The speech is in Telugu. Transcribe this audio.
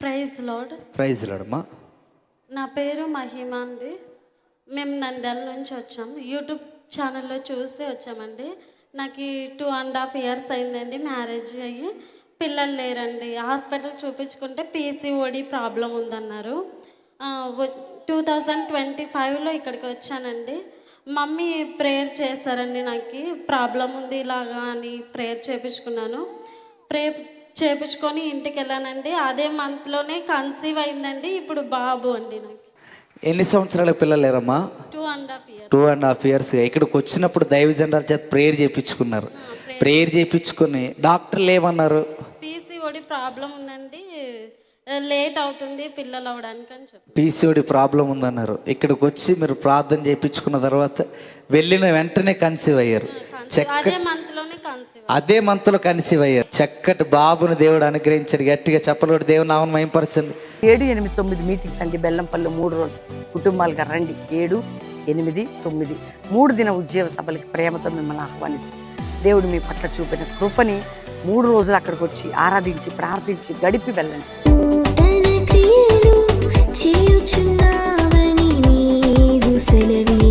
Praise lord. ప్రైజ్ లార్డమ్మా. నా పేరు మహిమ అండి. మేము నంద్యాల నుంచి వచ్చాం. యూట్యూబ్ ఛానల్లో చూసి వచ్చామండి. నాకు 2.5 years అయిందండి మ్యారేజ్ అయ్యి. పిల్లలు లేరండి. హాస్పిటల్ చూపించుకుంటే పీసీఓడి ప్రాబ్లం ఉందన్నారు. 2025లో ఇక్కడికి వచ్చానండి. మమ్మీ ప్రేయర్ చేశారండి. నాకు ప్రాబ్లం ఉంది ఇలాగా అని ప్రేయర్ చేయించుకున్నాను. ప్రేయర్ చేయించుకొని ఇంటికి వెళ్ళానండి. అదే మంత్లోనే కన్సీవ్ అయిందండి. ఇప్పుడు బాబు అండి. నాకు ఎన్ని సంవత్సరాల పిల్లలు లేరమ్మా? 2.5 years. 2.5 years. ఇక్కడికి వచ్చినప్పుడు దైవజనరాల చేత ప్రేయర్ చేయించుకున్నారు. ప్రేయర్ చేయించుకుని డాక్టర్లు ఏమన్నారు? పీసీఓడి ప్రాబ్లం ఉందండి, లేట్ అవుతుంది పిల్లలు అవడానికి అని చెప్పి. పీసీఓడి ప్రాబ్లం ఉందన్నారు. ఇక్కడికి వచ్చి మీరు ప్రార్థన చేయించుకున్న తర్వాత వెళ్ళిన వెంటనే కన్సీవ్ అయ్యారు. అదే మంత్లోనే కన్సీవ్. అదే మంత్లో కన్సీవ్ అయ్యారు. చక్కటి బాబుని దేవుడు అనుగ్రహించాడు. గట్టిగా చెప్పలు దేవుని నామమును మహిమపరచండి. 7, 8, 9 మీటింగ్స్ అండి. బెల్లంపల్లి 3 రోజులు కుటుంబాలుగా రండి. 7, 8, 9 3 దిన ఉద్యోగ సభలకి ప్రేమతో మిమ్మల్ని ఆహ్వానిస్తుంది. దేవుడు మీ పట్ల చూపిన కృపని 3 రోజులు అక్కడికి వచ్చి ఆరాధించి ప్రార్థించి గడిపి వెళ్ళండి. చేయుచున్నావని నీవు సెలవి